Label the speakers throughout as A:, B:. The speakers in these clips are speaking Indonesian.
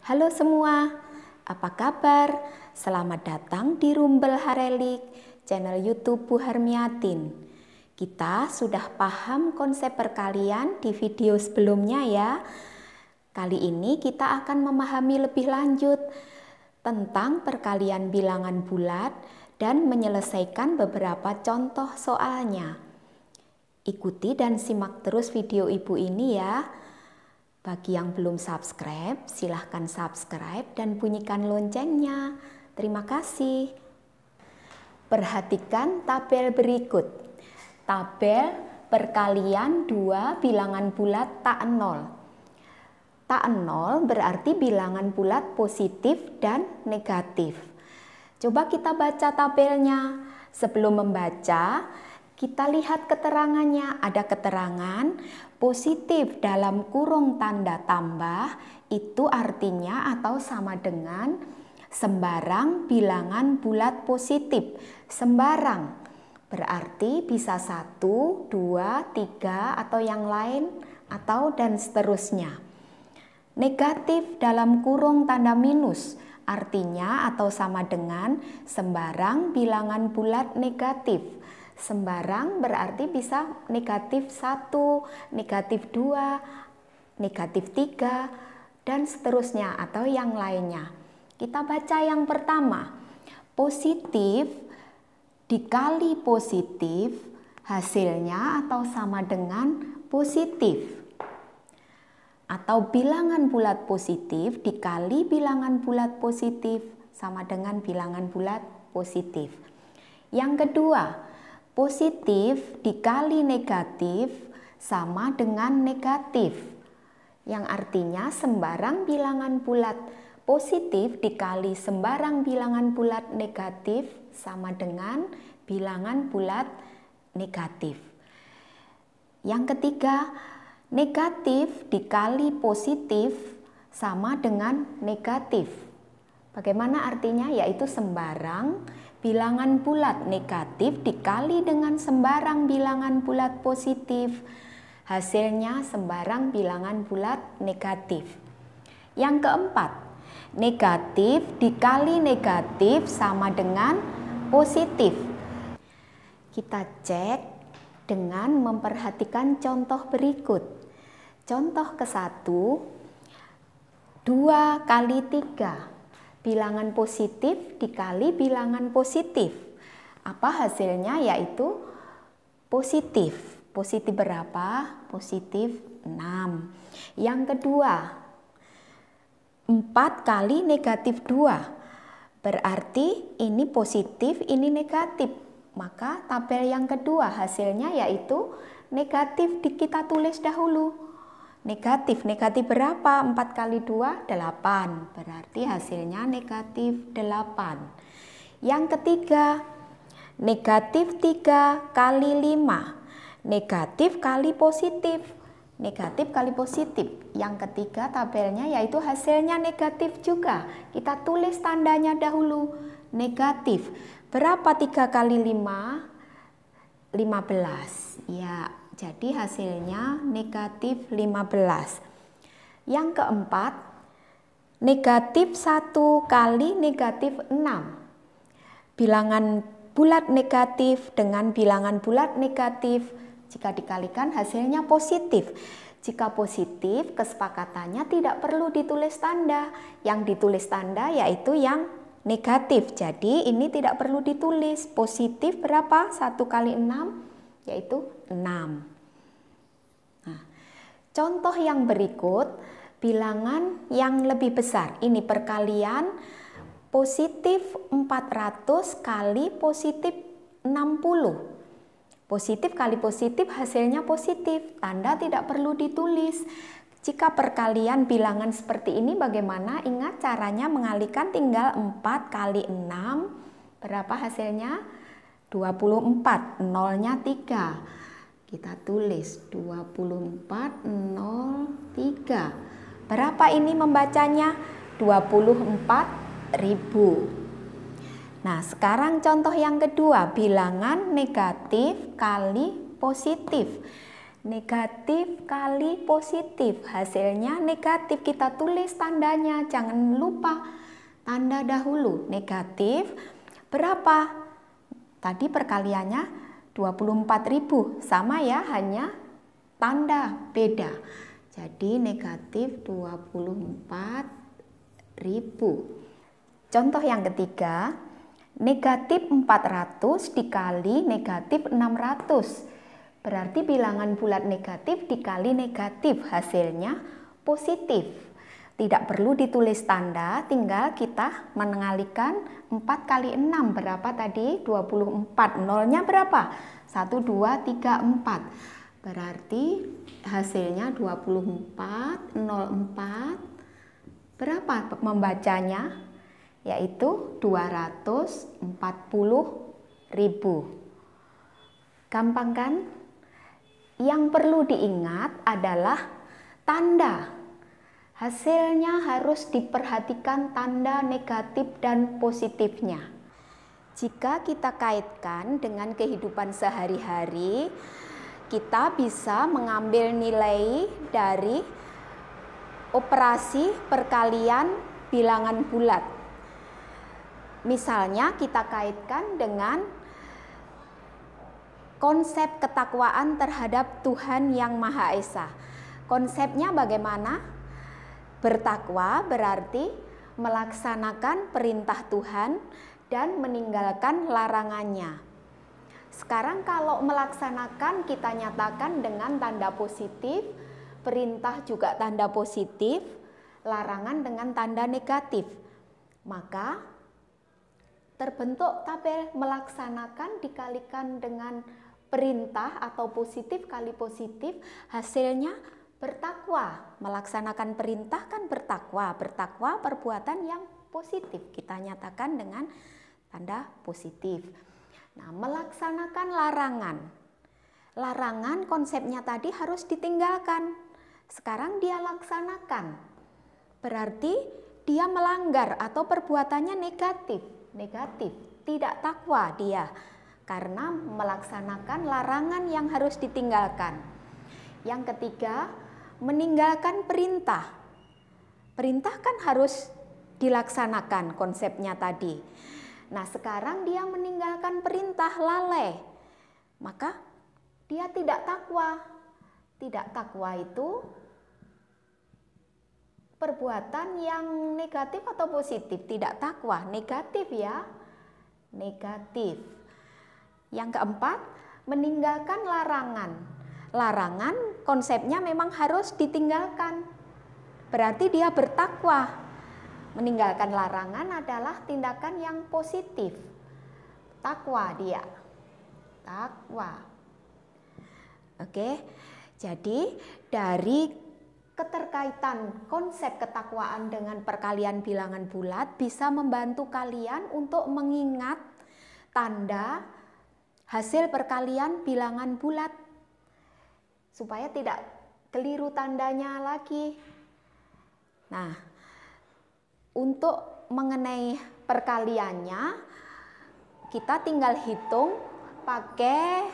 A: Halo semua, apa kabar? Selamat datang di Rumbel Harelik, channel YouTube Bu Harmiatin. Kita sudah paham konsep perkalian di video sebelumnya ya. Kali ini kita akan memahami lebih lanjut tentang perkalian bilangan bulat dan menyelesaikan beberapa contoh soalnya. Ikuti dan simak terus video ibu ini ya. Bagi yang belum subscribe, silahkan subscribe dan bunyikan loncengnya. Terima kasih. Perhatikan tabel berikut. Tabel perkalian dua bilangan bulat tak nol. Tak nol berarti bilangan bulat positif dan negatif. Coba kita baca tabelnya. Sebelum membaca, kita lihat keterangannya. Ada keterangan positif dalam kurung tanda tambah itu artinya atau sama dengan sembarang bilangan bulat positif. Sembarang berarti bisa 1, 2, 3 atau yang lain atau dan seterusnya. Negatif dalam kurung tanda minus artinya atau sama dengan sembarang bilangan bulat negatif. Sembarang berarti bisa negatif 1, negatif 2, negatif 3, dan seterusnya atau yang lainnya. Kita baca yang pertama. Positif dikali positif hasilnya atau sama dengan positif. Atau bilangan bulat positif dikali bilangan bulat positif sama dengan bilangan bulat positif. Yang kedua, positif dikali negatif sama dengan negatif. Yang artinya sembarang bilangan bulat positif dikali sembarang bilangan bulat negatif sama dengan bilangan bulat negatif. Yang ketiga, negatif dikali positif sama dengan negatif. Bagaimana artinya? Yaitu sembarang bilangan bulat negatif dikali dengan sembarang bilangan bulat positif. Hasilnya sembarang bilangan bulat negatif. Yang keempat, negatif dikali negatif sama dengan positif. Kita cek dengan memperhatikan contoh berikut. Contoh ke-1, 2 kali 3. Bilangan positif dikali bilangan positif. Apa hasilnya? Yaitu positif. Positif berapa? Positif 6. Yang kedua, 4 kali negatif 2. Berarti ini positif, ini negatif. Maka tabel yang kedua hasilnya yaitu negatif kita tulis dahulu. Negatif berapa? 4 kali 2, 8. Berarti hasilnya negatif 8. Yang ketiga, negatif 3 kali 5. Negatif kali positif. Negatif kali positif. Yang ketiga tabelnya yaitu hasilnya negatif juga. Kita tulis tandanya dahulu. Negatif. Berapa 3 kali 5? 15. Ya. Jadi hasilnya negatif 15. Yang keempat, negatif 1 kali negatif 6. Bilangan bulat negatif dengan bilangan bulat negatif jika dikalikan hasilnya positif. Jika positif, kesepakatannya tidak perlu ditulis tanda. Yang ditulis tanda yaitu yang negatif. Jadi ini tidak perlu ditulis. Positif berapa? 1 kali 6 yaitu 6. Nah, contoh yang berikut, bilangan yang lebih besar. Ini perkalian positif 400 kali positif 60. Positif kali positif hasilnya positif. Tanda tidak perlu ditulis. Jika perkalian bilangan seperti ini bagaimana? Ingat caranya mengalihkan, tinggal 4 kali 6. Berapa hasilnya? 24, nolnya 3. Kita tulis 24, 0, 3. Berapa ini membacanya? 24.000. Nah, sekarang contoh yang kedua, bilangan negatif kali positif. Negatif kali positif, hasilnya negatif. Kita tulis tandanya, jangan lupa tanda dahulu. Negatif berapa? Tadi perkaliannya 24.000, sama ya, hanya tanda beda. Jadi negatif 24.000. Contoh yang ketiga, negatif 400 dikali negatif 600. Berarti bilangan bulat negatif dikali negatif, hasilnya positif. Tidak perlu ditulis tanda, tinggal kita mengalikan 4 kali 6. Berapa tadi? 24. Nolnya berapa? 1, 2, 3, 4. Berarti hasilnya 24, 04. Berapa membacanya? Yaitu 240.000. Gampang kan? Yang perlu diingat adalah tanda. Hasilnya harus diperhatikan tanda negatif dan positifnya. Jika kita kaitkan dengan kehidupan sehari-hari, kita bisa mengambil nilai dari operasi perkalian bilangan bulat. Misalnya kita kaitkan dengan konsep ketakwaan terhadap Tuhan Yang Maha Esa. Konsepnya bagaimana? Bertakwa berarti melaksanakan perintah Tuhan dan meninggalkan larangannya. Sekarang kalau melaksanakan kita nyatakan dengan tanda positif, perintah juga tanda positif, larangan dengan tanda negatif. Maka terbentuk tabel melaksanakan dikalikan dengan perintah atau positif kali positif, hasilnya bertakwa. Melaksanakan perintah kan bertakwa. Bertakwa perbuatan yang positif, kita nyatakan dengan tanda positif. Nah, melaksanakan larangan. Larangan konsepnya tadi harus ditinggalkan. Sekarang dia laksanakan. Berarti dia melanggar atau perbuatannya negatif. Negatif, tidak takwa dia. Karena melaksanakan larangan yang harus ditinggalkan. Yang ketiga, meninggalkan perintah. Perintah kan harus dilaksanakan konsepnya tadi. Nah, sekarang dia meninggalkan perintah, lalai. Maka dia tidak takwa. Tidak takwa itu perbuatan yang negatif atau positif? Tidak takwa, negatif ya. Negatif. Yang keempat, meninggalkan larangan. Larangan konsepnya memang harus ditinggalkan. Berarti dia bertakwa. Meninggalkan larangan adalah tindakan yang positif. Takwa dia. Takwa. Oke, jadi dari keterkaitan konsep ketakwaan dengan perkalian bilangan bulat bisa membantu kalian untuk mengingat tanda hasil perkalian bilangan bulat supaya tidak keliru tandanya lagi. Nah, untuk mengenai perkaliannya kita tinggal hitung pakai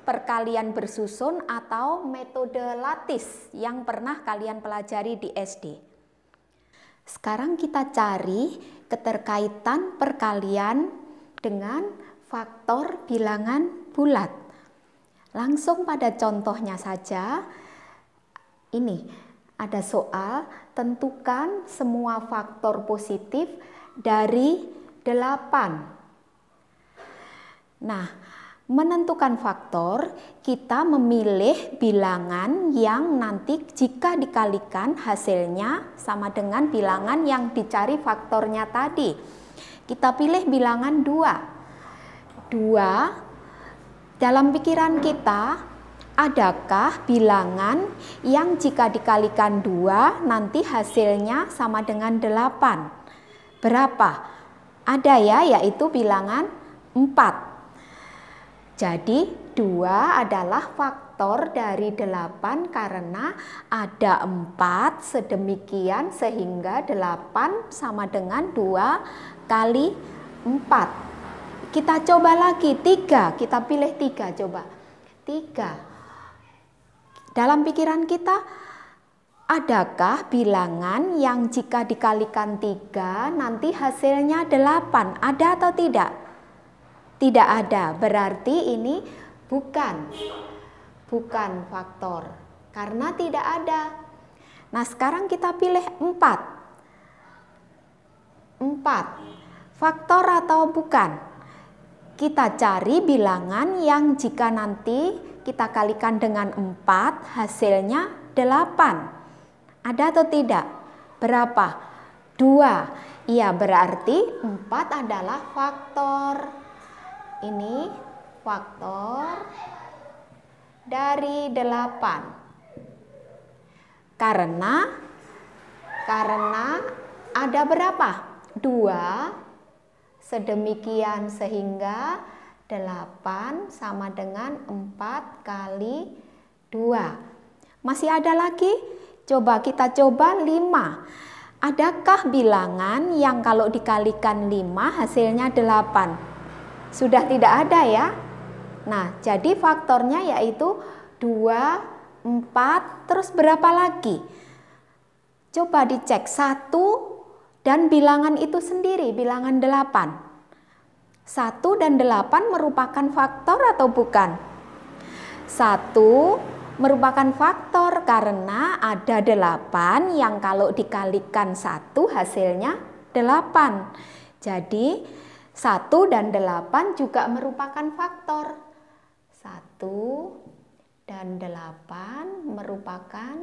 A: perkalian bersusun atau metode lattice yang pernah kalian pelajari di SD. Sekarang kita cari keterkaitan perkalian dengan faktor bilangan bulat. Langsung pada contohnya saja. Ini ada soal, tentukan semua faktor positif dari 8. Nah, menentukan faktor, kita memilih bilangan yang nanti jika dikalikan hasilnya sama dengan bilangan yang dicari faktornya tadi. Kita pilih bilangan 2. 2, dalam pikiran kita, adakah bilangan yang jika dikalikan 2 nanti hasilnya sama dengan 8? Berapa? Ada ya, yaitu bilangan 4. Jadi 2 adalah faktor dari 8 karena ada 4 sedemikian sehingga 8 sama dengan 2 kali 4. Kita coba lagi 3, kita pilih 3 coba. 3. Dalam pikiran kita, adakah bilangan yang jika dikalikan 3 nanti hasilnya 8? Ada atau tidak? Tidak ada, berarti ini bukan faktor, karena tidak ada. Nah, sekarang kita pilih 4. 4, faktor atau bukan? Kita cari bilangan yang jika nanti kita kalikan dengan 4, hasilnya 8. Ada atau tidak? Berapa? 2. Iya, berarti 4 adalah faktor. Ini faktor dari 8. Karena ada berapa? 2. Sedemikian sehingga 8 sama dengan 4 kali 2. Masih ada lagi? Coba kita coba 5. Adakah bilangan yang kalau dikalikan 5 hasilnya 8? Sudah tidak ada ya? Nah, jadi faktornya yaitu 2, 4, terus berapa lagi? Coba dicek 1 dan bilangan itu sendiri, bilangan 8. 1 dan 8 merupakan faktor atau bukan? 1 merupakan faktor karena ada 8 yang kalau dikalikan 1 hasilnya 8. Jadi 1 dan 8 juga merupakan faktor. 1 dan 8 merupakan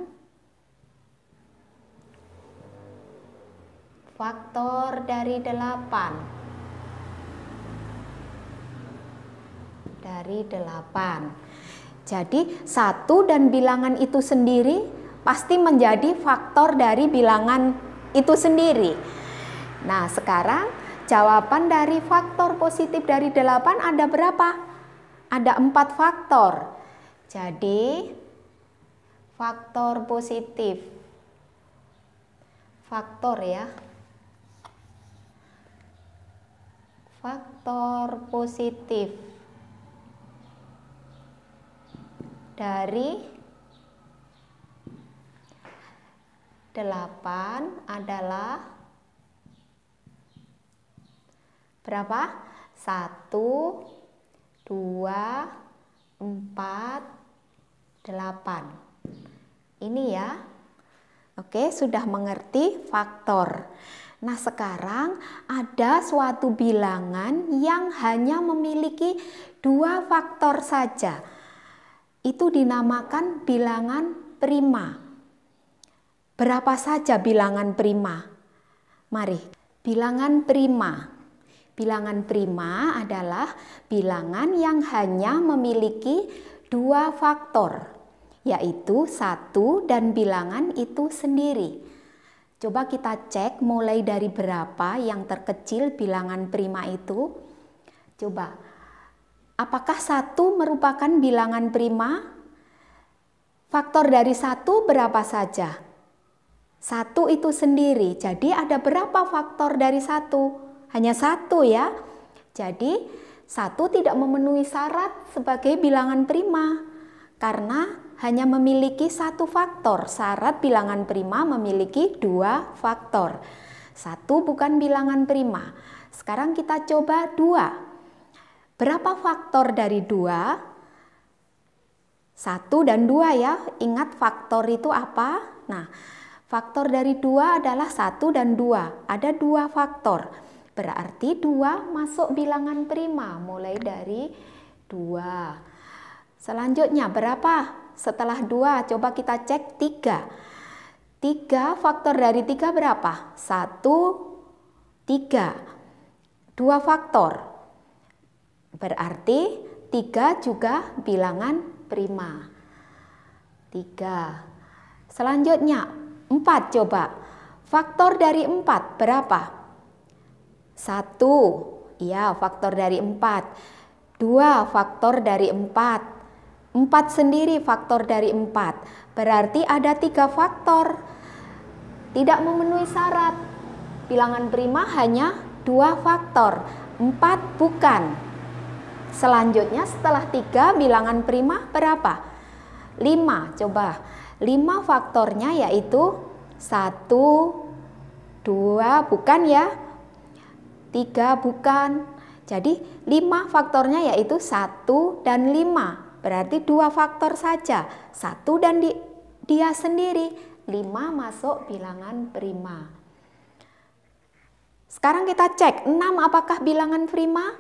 A: faktor dari 8. Dari 8. Jadi 1 dan bilangan itu sendiri pasti menjadi faktor dari bilangan itu sendiri. Nah, sekarang jawaban dari faktor positif dari 8 ada berapa? Ada 4 faktor. Jadi faktor positif. Faktor ya. Faktor positif dari 8 adalah berapa? 1, 2, 4, 8. Ini ya. Oke, sudah mengerti faktor. Nah, sekarang ada suatu bilangan yang hanya memiliki 2 faktor saja. Itu dinamakan bilangan prima. Berapa saja bilangan prima? Mari, bilangan prima. Bilangan prima adalah bilangan yang hanya memiliki 2 faktor, yaitu 1 dan bilangan itu sendiri. Coba kita cek mulai dari berapa yang terkecil bilangan prima itu. Coba, apakah 1 merupakan bilangan prima? Faktor dari 1 berapa saja? 1 itu sendiri, jadi ada berapa faktor dari 1? Hanya 1 ya. Jadi 1 tidak memenuhi syarat sebagai bilangan prima karena hanya memiliki 1 faktor. Syarat bilangan prima memiliki 2 faktor. 1 bukan bilangan prima. Sekarang kita coba 2. Berapa faktor dari 2? 1 dan 2 ya. Ingat faktor itu apa? Nah, faktor dari 2 adalah 1 dan 2. Ada 2 faktor. Berarti 2 masuk bilangan prima. Mulai dari 2. Selanjutnya berapa? Setelah 2, coba kita cek 3. 3 faktor dari 3 berapa? 1, 3. 2 faktor. Berarti 3 juga bilangan prima. 3. Selanjutnya 4 coba. Faktor dari 4 berapa? 1. Ya, faktor dari 4. 2 faktor dari 4. 4 sendiri faktor dari 4. Berarti ada 3 faktor. Tidak memenuhi syarat. Bilangan prima hanya 2 faktor. 4 bukan. Selanjutnya setelah 3 bilangan prima berapa? 5. Coba 5 faktornya yaitu 1, 2 bukan ya, 3 bukan. Jadi 5 faktornya yaitu 1 dan 5. Berarti 2 faktor saja, 1 dan dia sendiri. 5 masuk bilangan prima. Sekarang kita cek 6 apakah bilangan prima?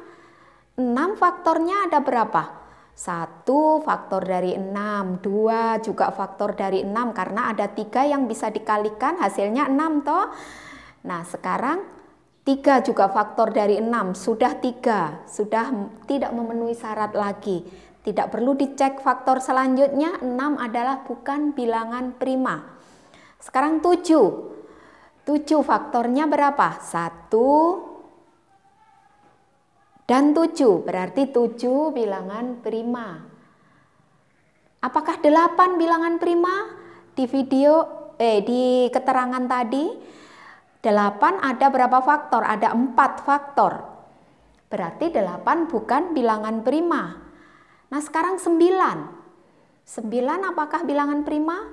A: 6 faktornya ada berapa? 1 faktor dari 6, 2 juga faktor dari 6 karena ada 3 yang bisa dikalikan hasilnya 6 toh. Nah sekarang 3 juga faktor dari 6, sudah 3, sudah tidak memenuhi syarat lagi. Tidak perlu dicek faktor selanjutnya, 6 adalah bukan bilangan prima. Sekarang 7. 7 faktornya berapa? 1 dan 7, berarti 7 bilangan prima. Apakah 8 bilangan prima? Di keterangan tadi 8 ada berapa faktor? Ada 4 faktor. Berarti 8 bukan bilangan prima. Nah sekarang 9. 9 apakah bilangan prima?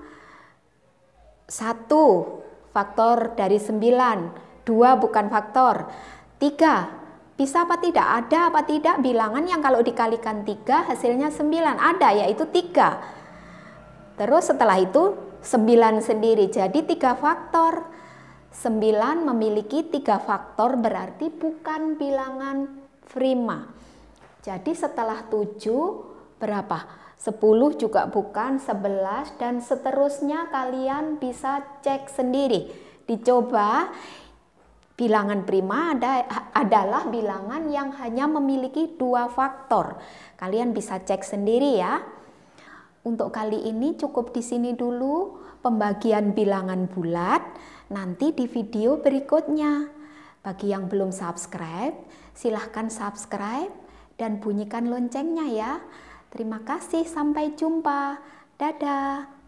A: 1 faktor dari 9, 2 bukan faktor, 3 bisa apa tidak? Ada apa tidak bilangan yang kalau dikalikan 3 hasilnya 9? Ada, yaitu 3. Terus setelah itu 9 sendiri, jadi 3 faktor. 9 memiliki 3 faktor berarti bukan bilangan prima. Jadi setelah 7 berapa? 10 juga bukan, 11 dan seterusnya kalian bisa cek sendiri. Dicoba, bilangan prima adalah bilangan yang hanya memiliki 2 faktor. Kalian bisa cek sendiri ya. Untuk kali ini cukup di sini dulu pembagian bilangan bulat. Nanti di video berikutnya. Bagi yang belum subscribe, silahkan subscribe dan bunyikan loncengnya ya. Terima kasih, sampai jumpa. Dadah.